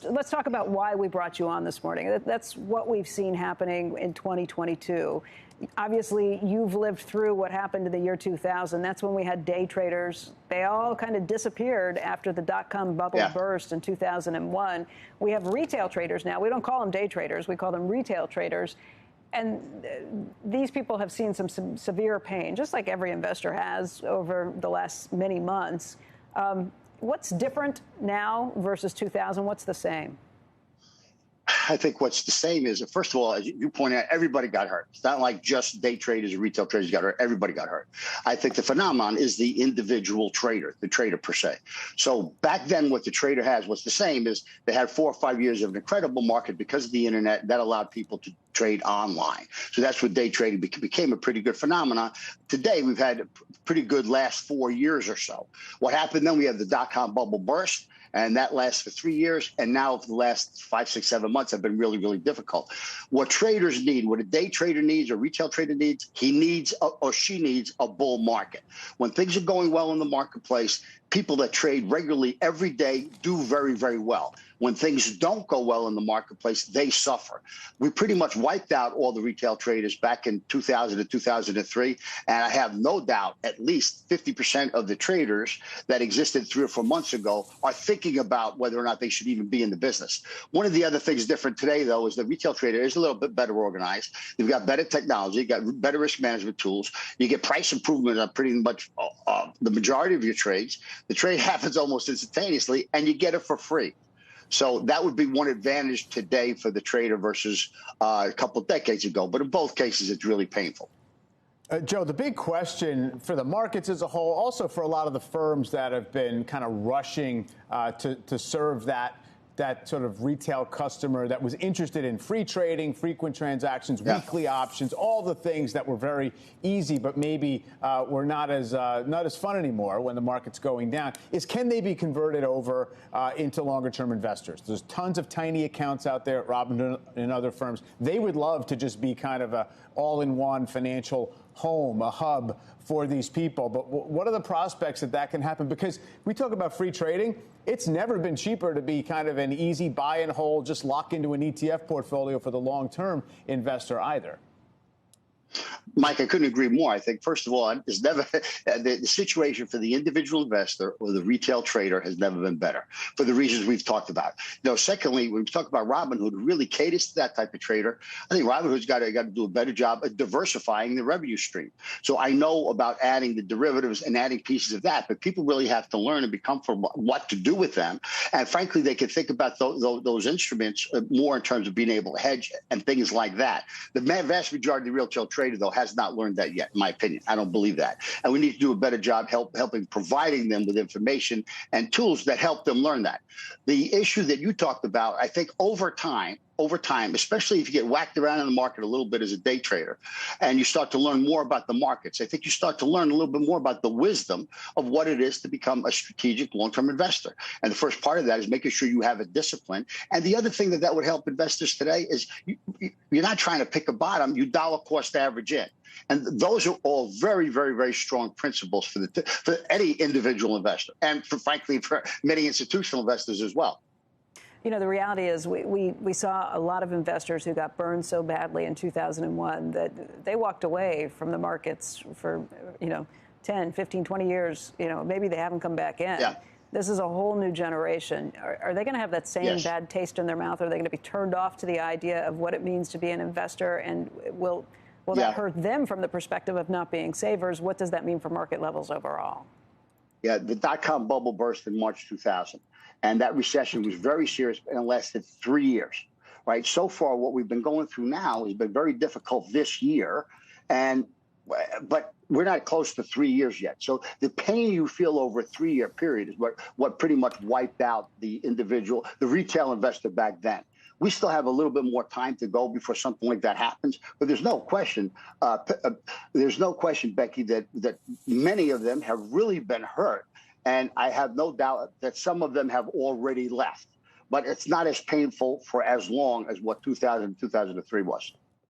let's talk about why we brought you on this morning. That's what we've seen happening in 2022. Obviously, you've lived through what happened in the year 2000. That's when we had day traders. They all kind of disappeared after the dot-com bubble burst in 2001. We have retail traders now. We don't call them day traders. We call them retail traders. And these people have seen some severe pain, just like every investor has over the last many months. What's different now versus 2000? What's the same? I think what's the same is, first of all, as you pointed out, everybody got hurt. It's not like just day traders and retail traders got hurt. Everybody got hurt. I think the phenomenon is the individual trader, the trader per se. So back then, what the trader has, what's the same is they had 4 or 5 years of an incredible market because of the internet that allowed people to trade online. So that's what day trading became a pretty good phenomenon. Today, we've had a pretty good last 4 years or so. What happened then, we have the dot-com bubble burst. And that lasts for 3 years. And now for the last 5, 6, 7 months have been really, really difficult. What traders need, what a day trader needs, or retail trader needs, he needs or she needs a bull market. When things are going well in the marketplace, people that trade regularly every day do very, very well. When things don't go well in the marketplace, they suffer. We pretty much wiped out all the retail traders back in 2000 to 2003. And I have no doubt at least 50% of the traders that existed 3 or 4 months ago are thinking about whether or not they should even be in the business. One of the other things different today, though, is the retail trader is a little bit better organized. You've got better technology, you've got better risk management tools. You get price improvement on pretty much the majority of your trades. The trade happens almost instantaneously, and you get it for free. So that would be one advantage today for the trader versus a couple of decades ago. But in both cases, it's really painful. Joe, the big question for the markets as a whole, also for a lot of the firms that have been kind of rushing to serve that sort of retail customer that was interested in free trading, frequent transactions, weekly options, all the things that were very easy, but maybe were not as fun anymore when the market's going down, is can they be converted over into longer-term investors? There's tons of tiny accounts out there at Robinhood and other firms. They would love to just be kind of a all-in-one financial home, a hub for these people. But what are the prospects that can happen? Because we talk about free trading. It's never been cheaper to be kind of an easy buy and hold, just lock into an ETF portfolio for the long-term investor either. Mike, I couldn't agree more. I think, first of all, it's never the situation for the individual investor or the retail trader has never been better for the reasons we've talked about. Secondly, when we talk about Robinhood, who really caters to that type of trader, I think Robinhood's got to do a better job of diversifying the revenue stream. So I know about adding the derivatives and adding pieces of that, but people really have to learn and be comfortable what to do with them. And frankly, they can think about those instruments more in terms of being able to hedge and things like that. The vast majority of the retail trader, though, has not learned that yet, in my opinion. I don't believe that. And we need to do a better job helping providing them with information and tools that help them learn that. The issue that you talked about, I think over time, especially if you get whacked around in the market a little bit as a day trader and you start to learn more about the markets, I think you start to learn a little bit more about the wisdom of what it is to become a strategic long-term investor. And the first part of that is making sure you have a discipline. And the other thing that would help investors today is you're not trying to pick a bottom, you dollar cost average in. And those are all very, very, very strong principles for any individual investor and frankly, for many institutional investors as well. You know, the reality is we saw a lot of investors who got burned so badly in 2001 that they walked away from the markets for, 10, 15, 20 years. Maybe they haven't come back in. Yeah. This is a whole new generation. Are they going to have that same bad taste in their mouth? Are they going to be turned off to the idea of what it means to be an investor? And will that hurt them from the perspective of not being savers? What does that mean for market levels overall? Yeah, the dot-com bubble burst in March 2000. And that recession was very serious and it lasted 3 years, right? So far, what we've been going through now has been very difficult this year. But we're not close to 3 years yet. So the pain you feel over a 3-year period is what pretty much wiped out the retail investor back then. We still have a little bit more time to go before something like that happens. But there's no question, Becky, that many of them have really been hurt. And I have no doubt that some of them have already left. But it's not as painful for as long as what 2000 and 2003 was.